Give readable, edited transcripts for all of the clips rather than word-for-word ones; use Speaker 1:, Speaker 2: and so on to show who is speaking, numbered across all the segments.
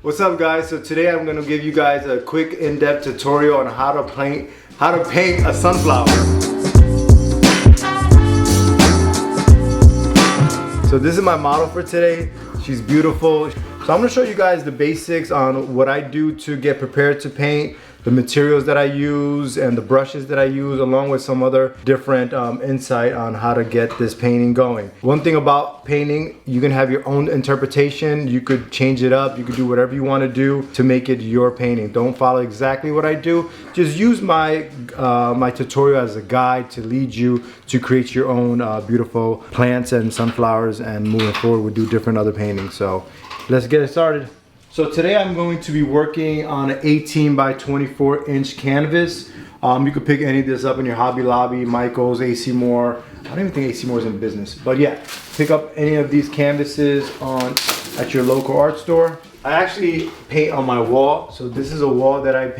Speaker 1: What's up, guys? So today I'm going to give you guys a quick in-depth tutorial on how to paint a sunflower. So this is my model for today. She's beautiful. So I'm going to show you guys the basics on what I do to get prepared to paint, the materials that I use and the brushes that I use, along with some other different insight on how to get this painting going. One thing about painting, you can have your own interpretation. You could change it up. You could do whatever you want to do to make it your painting. Don't follow exactly what I do. Just use my my tutorial as a guide to lead you to create your own beautiful plants and sunflowers, and moving forward we'll do different other paintings. So let's get it started. So today I'm going to be working on an 18 by 24 inch canvas. You could pick any of this up in your Hobby Lobby, Michael's, AC Moore. I don't even think AC Moore is in business, but yeah, pick up any of these canvases at your local art store. I actually paint on my wall. So this is a wall that I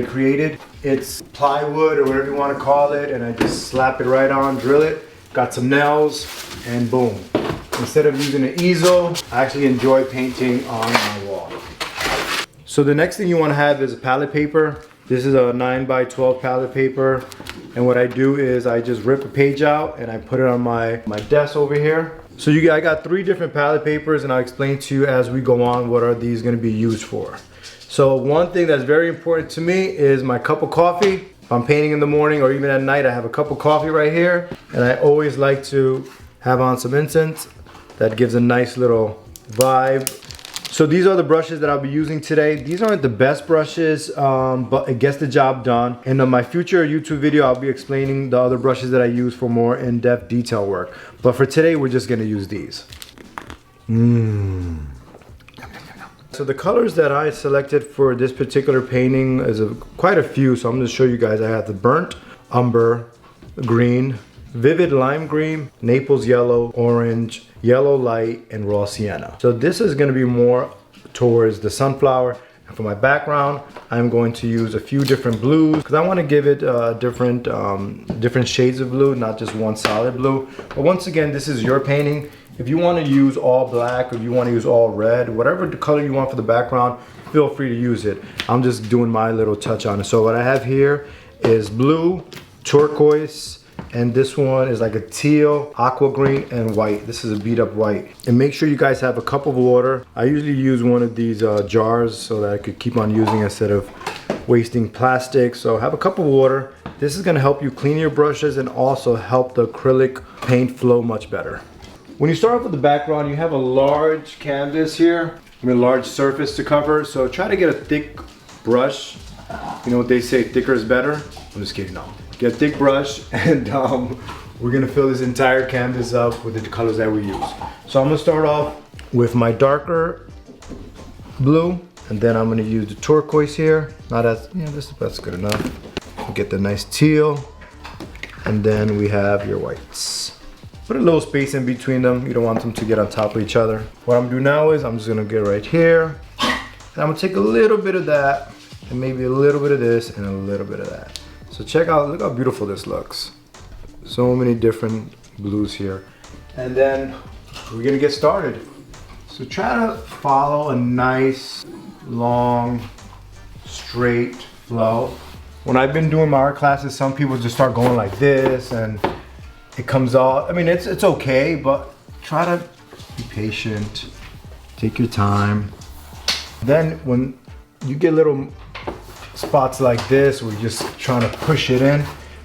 Speaker 1: created. It's plywood or whatever you want to call it, and I just slap it right on, drill it, got some nails, and boom. Instead of using an easel, I actually enjoy painting on my wall. So the next thing you want to have is a palette paper. This is a 9 by 12 palette paper. And what I do is I just rip a page out and I put it on my desk over here. So I got 3 different palette papers, and I'll explain to you as we go on what are these going to be used for. So one thing that's very important to me is my cup of coffee. If I'm painting in the morning or even at night, I have a cup of coffee right here. And I always like to have on some incense. That gives a nice little vibe. So these are the brushes that I'll be using today. These aren't the best brushes, but it gets the job done. And on my future YouTube video, I'll be explaining the other brushes that I use for more in-depth detail work. But for today, we're just gonna use these. So the colors that I selected for this particular painting is quite a few. So I'm gonna show you guys. I have the burnt umber green, vivid lime green, Naples yellow, orange, yellow light, and raw sienna. So this is going to be more towards the sunflower. And for my background, I'm going to use a few different blues because I want to give it different shades of blue, not just one solid blue. But once again, this is your painting. If you want to use all black, or if you want to use all red, whatever the color you want for the background, feel free to use it. I'm just doing my little touch on it. So what I have here is blue, turquoise, and this one is like a teal, aqua green, and white. This is a beat up white. And make sure you guys have a cup of water. I usually use one of these jars so that I could keep on using instead of wasting plastic. So have a cup of water. This is gonna help you clean your brushes and also help the acrylic paint flow much better. When you start off with the background, you have a large canvas here, a large surface to cover. So try to get a thick brush. You know what they say, thicker is better? I'm just kidding, no. Get a thick brush, and we're gonna fill this entire canvas up with the colors that we use. So I'm gonna start off with my darker blue, and then I'm gonna use the turquoise here. Not as, yeah, that's good enough. Get the nice teal, and then we have your whites. Put a little space in between them. You don't want them to get on top of each other. What I'm gonna do now is I'm just gonna get right here, and I'm gonna take a little bit of that, and maybe a little bit of this, and a little bit of that. So check out, look how beautiful this looks. So many different blues here. And then we're gonna get started. So try to follow a nice, long, straight flow. When I've been doing my art classes, some people just start going like this, and it comes out, I mean, it's okay, but try to be patient, take your time. Then when you get little spots like this, we're just trying to push it in.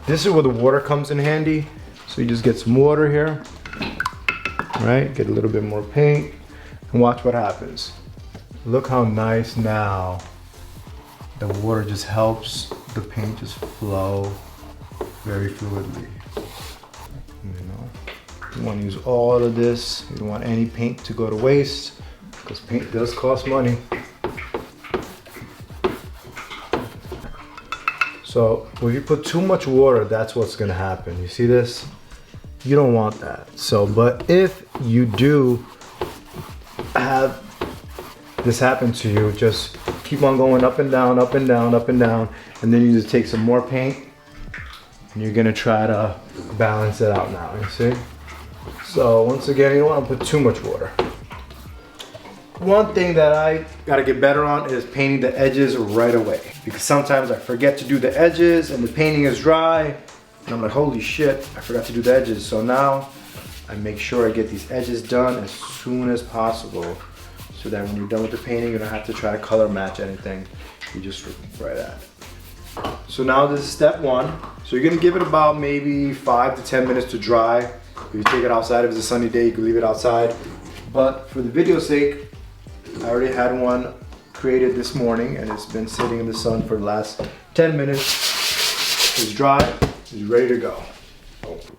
Speaker 1: This is where the water comes in handy. So you just get some water here, right? Get a little bit more paint, and watch what happens. Look how nice now. The water just helps the paint just flow very fluidly. You know, you want to use all of this. You don't want any paint to go to waste, because paint does cost money. So when you put too much water, that's what's gonna happen. You see this? You don't want that. So, but if you do have this happen to you, just keep on going up and down, up and down, up and down, and then you just take some more paint, and you're gonna try to balance it out now, you see? So once again, you don't wanna put too much water. One thing that I gotta get better on is painting the edges right away. Because sometimes I forget to do the edges and the painting is dry. And I'm like, holy shit, I forgot to do the edges. So now I make sure I get these edges done as soon as possible. So that when you're done with the painting, you don't have to try to color match anything. You just right at it. So now this is step one. So you're gonna give it about maybe 5 to 10 minutes to dry. If you take it outside, if it's a sunny day, you can leave it outside. But for the video's sake, I already had one created this morning and it's been sitting in the sun for the last 10 minutes. It's dry, it's ready to go.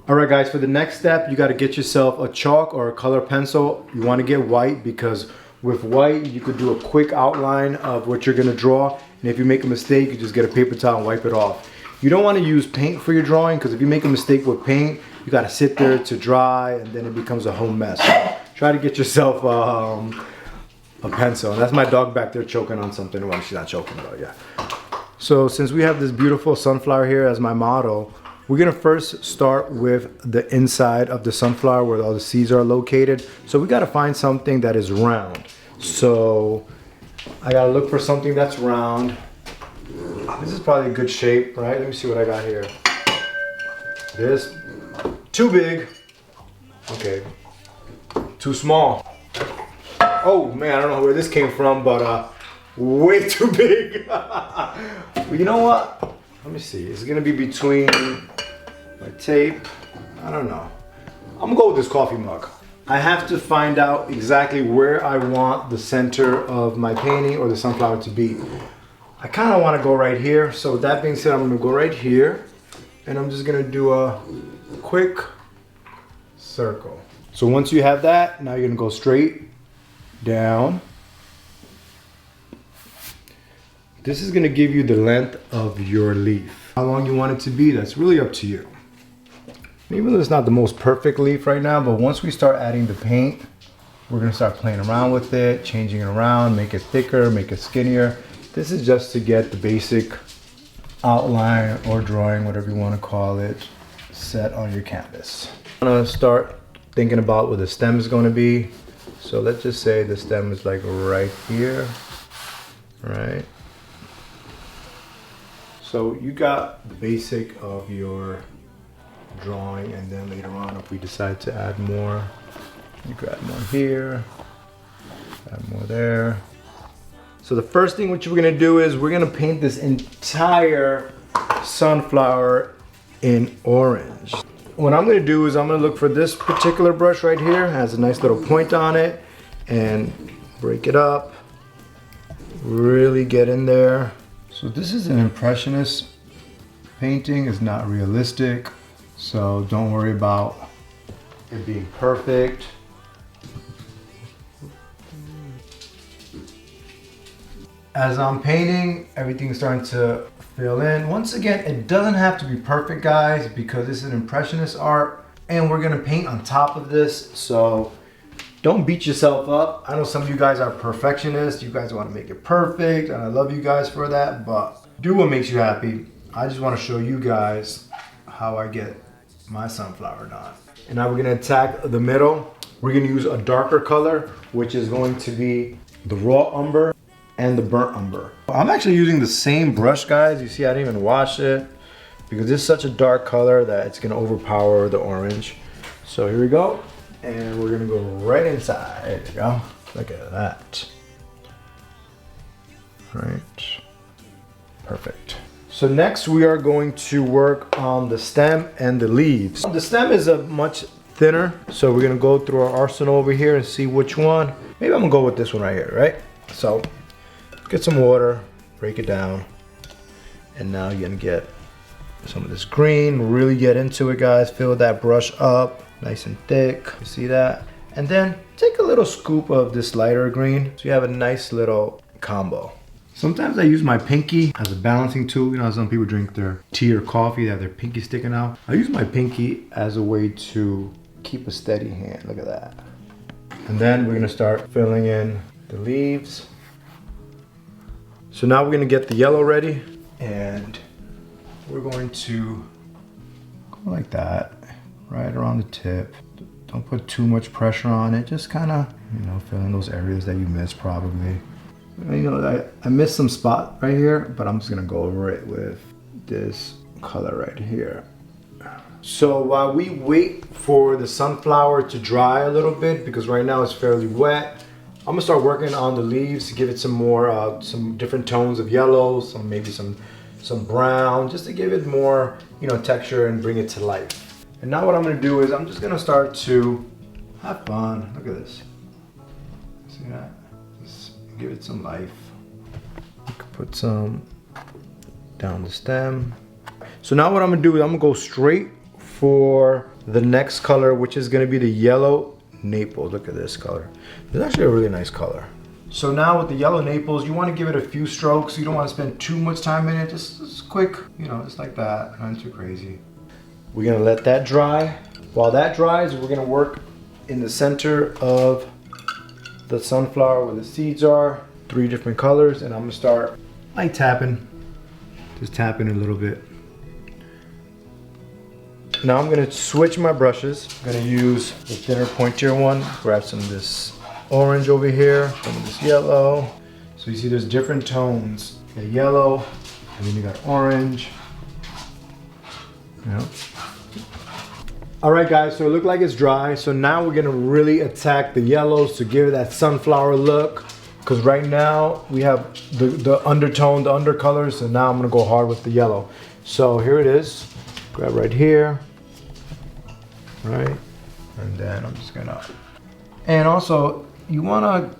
Speaker 1: All right guys, for the next step, you gotta get yourself a chalk or a color pencil. You wanna get white because with white, you could do a quick outline of what you're gonna draw. And if you make a mistake, you just get a paper towel and wipe it off. You don't wanna use paint for your drawing because if you make a mistake with paint, you gotta sit there to dry and then it becomes a whole mess. So try to get yourself a pencil. And that's my dog back there choking on something. Well, she's not choking, but yeah. So since we have this beautiful sunflower here as my model, we're gonna first start with the inside of the sunflower where all the seeds are located. So we gotta find something that is round. So I gotta look for something that's round. This is probably a good shape, right? Let me see what I got here. This, too big. Okay, too small. Oh man, I don't know where this came from, but way too big. Well, you know what? Let me see. It's gonna be between my tape. I don't know. I'm gonna go with this coffee mug. I have to find out exactly where I want the center of my painting or the sunflower to be. I kind of want to go right here. So with that being said, I'm gonna go right here and I'm just gonna do a quick circle. So once you have that, now you're gonna go straight down. This is gonna give you the length of your leaf. How long you want it to be, that's really up to you. Even though it's not the most perfect leaf right now, but once we start adding the paint, we're gonna start playing around with it, changing it around, make it thicker, make it skinnier. This is just to get the basic outline or drawing, whatever you wanna call it, set on your canvas. I'm gonna start thinking about where the stem is gonna be. So let's just say the stem is like right here, right? So you got the basic of your drawing, and then later on if we decide to add more, you could add more here, add more there. So the first thing which we're gonna do is we're gonna paint this entire sunflower in orange. What I'm gonna do is I'm gonna look for this particular brush right here, it has a nice little point on it, and break it up, really get in there. So this is an impressionist painting, it's not realistic. So don't worry about it being perfect. As I'm painting, everything's starting to fill in. Once again, it doesn't have to be perfect, guys, because this is an impressionist art and we're gonna paint on top of this. So don't beat yourself up. I know some of you guys are perfectionists. You guys wanna make it perfect, and I love you guys for that, but do what makes you happy. I just wanna show you guys how I get my sunflower done. And now we're gonna attack the middle. We're gonna use a darker color, which is going to be the raw umber and the burnt umber. I'm actually using the same brush, guys. You see, I didn't even wash it because it's such a dark color that it's gonna overpower the orange. So here we go. And we're gonna go right inside. There you go. Look at that. Right. Perfect. So next we are going to work on the stem and the leaves. The stem is a much thinner, so we're gonna go through our arsenal over here and see which one. Maybe I'm gonna go with this one right here, right? So get some water, break it down, and now you're gonna get some of this green, really get into it, guys. Fill that brush up nice and thick, you see that? And then take a little scoop of this lighter green so you have a nice little combo. Sometimes I use my pinky as a balancing tool. You know, some people drink their tea or coffee, they have their pinky sticking out. I use my pinky as a way to keep a steady hand. Look at that. And then we're gonna start filling in the leaves. So now we're gonna get the yellow ready, and we're going to go like that, right around the tip. Don't put too much pressure on it. Just kind of, you know, fill in those areas that you missed probably. You know, I missed some spot right here, but I'm just gonna go over it with this color right here. So while we wait for the sunflower to dry a little bit, because right now it's fairly wet, I'm gonna start working on the leaves to give it some more, some different tones of yellow, maybe some brown, just to give it more, you know, texture and bring it to life. And now what I'm gonna do is I'm just gonna start to have fun. Look at this. See that? Just give it some life. You can put some down the stem. So now what I'm gonna do is I'm gonna go straight for the next color, which is gonna be the yellow Naples. Look at this color. It's actually a really nice color. So now with the yellow Naples, you wanna give it a few strokes. You don't wanna spend too much time in it. Just quick, you know, just like that, not too crazy. We're gonna let that dry. While that dries, we're gonna work in the center of the sunflower where the seeds are, 3 different colors, and I'm gonna start like tapping, just tapping a little bit. Now I'm gonna switch my brushes. I'm gonna use the thinner, pointier one. Grab some of this orange over here, some of this yellow. So you see there's different tones. You got yellow, and then you got orange. Yeah. All right guys, so it looked like it's dry. So now we're gonna really attack the yellows to give it that sunflower look. Because right now we have the undertone, the undercolors, so now I'm gonna go hard with the yellow. So here it is. Grab right here, right? And then I'm just gonna, and also you wanna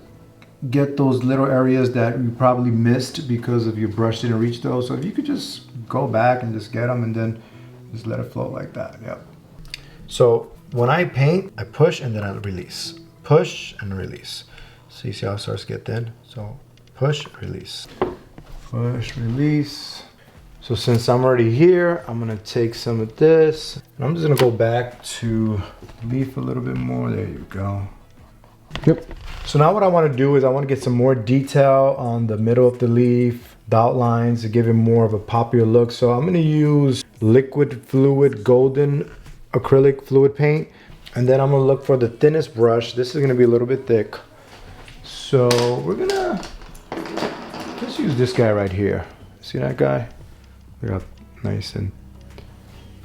Speaker 1: get those little areas that you probably missed because of your brush didn't reach those. So if you could just go back and just get them and then just let it flow like that, yep. So when I paint, I push and then I release. Push and release. So you see how it starts to get thin? So push, release. Push, release. So since I'm already here, I'm gonna take some of this and I'm just gonna go back to leaf a little bit more. There you go. Yep. So now what I wanna do is I wanna get some more detail on the middle of the leaf, the outlines to give it more of a poppier look. So I'm gonna use liquid fluid golden acrylic fluid paint. And then I'm gonna look for the thinnest brush. This is gonna be a little bit thick. So we're gonna just use this guy right here. See that guy? Look how nice and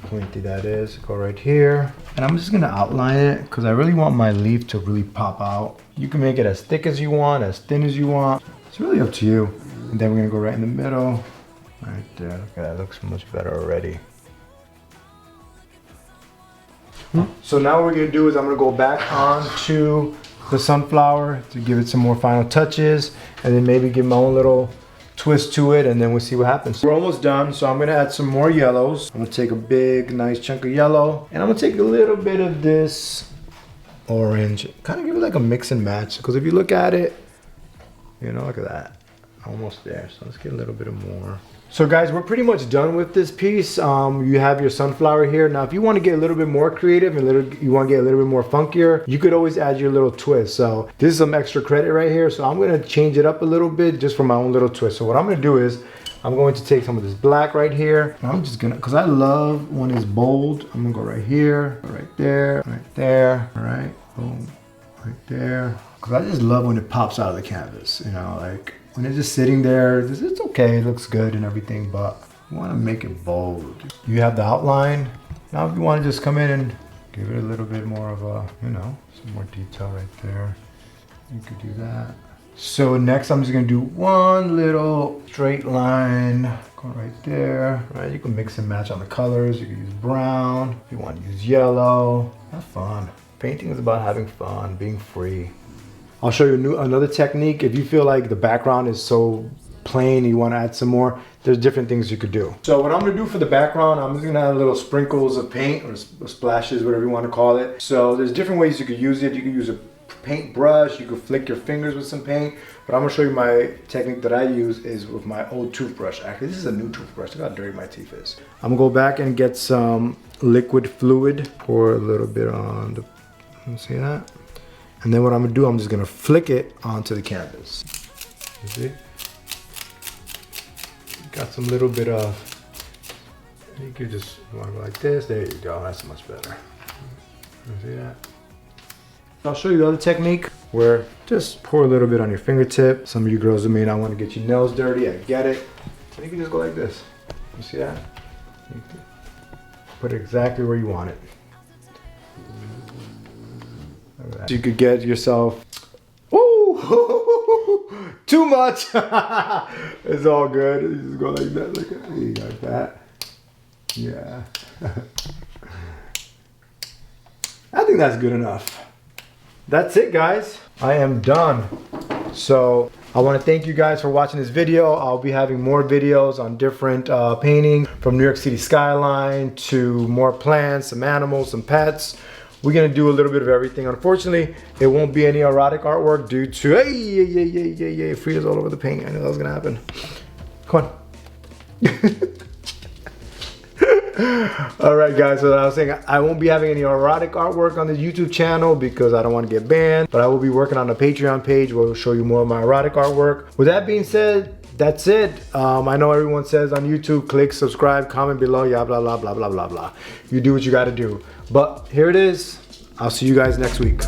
Speaker 1: pointy that is. Go right here. And I'm just gonna outline it because I really want my leaf to really pop out. You can make it as thick as you want, as thin as you want. It's really up to you. And then we're gonna go right in the middle. Right there, look at that, it looks much better already. So now what we're gonna do is I'm gonna go back onto the sunflower to give it some more final touches and then maybe give my own little twist to it and then we'll see what happens. We're almost done, so I'm gonna add some more yellows. I'm gonna take a big, nice chunk of yellow and I'm gonna take a little bit of this orange, kind of give it like a mix and match because if you look at it, you know, look at that, almost there. So let's get a little bit of more. So guys, we're pretty much done with this piece. You have your sunflower here. Now, if you want to get a little bit more creative and you want to get a little bit more funkier, you could always add your little twist. So this is some extra credit right here. So I'm going to change it up a little bit just for my own little twist. So what I'm going to do is I'm going to take some of this black right here. And I'm just going to, because I love when it's bold, I'm going to go right here, right there, right there. All right, boom, right there. Because I just love when it pops out of the canvas, you know, like when it's just sitting there, it's okay, it looks good and everything, but you want to make it bold. You have the outline. Now if you want to just come in and give it a little bit more of a, you know, some more detail right there, you could do that. So next I'm just going to do one little straight line, go right there, right? You can mix and match on the colors. You can use brown, if you want to use yellow. Have fun. Painting is about having fun, being free. I'll show you another technique. If you feel like the background is so plain, you want to add some more, there's different things you could do. So what I'm going to do for the background, I'm just going to add little sprinkles of paint or splashes, whatever you want to call it. So there's different ways you could use it. You could use a paint brush, you could flick your fingers with some paint, but I'm going to show you my technique that I use is with my old toothbrush. Actually, this is a new toothbrush. Look how dirty my teeth is. I'm going to go back and get some liquid fluid, pour a little bit on the, see that? And then what I'm gonna do, I'm just gonna flick it onto the canvas. You see? Got some little bit of, you could just want to go like this. There you go, that's much better. You see that? I'll show you the other technique where just pour a little bit on your fingertip. Some of you girls may not want to get your nails dirty, I get it. And you can just go like this. You see that? You can put it exactly where you want it. So you could get yourself, ooh, too much. It's all good. You just go like that, like that. Yeah. I think that's good enough. That's it, guys. I am done. So I want to thank you guys for watching this video. I'll be having more videos on different painting, from New York City skyline to more plants, some animals, some pets. We're gonna do a little bit of everything. Unfortunately, it won't be any erotic artwork due to, hey, Frida's all over the paint. I knew that was gonna happen. Come on. All right, guys, so I was saying I won't be having any erotic artwork on the YouTube channel because I don't want to get banned, but I will be working on a Patreon page where we'll show you more of my erotic artwork. With that being said, that's it. I know everyone says on YouTube, click subscribe, comment below, yeah, blah, blah, blah, blah, blah, blah. You do what you got to do. But here it is. I'll see you guys next week.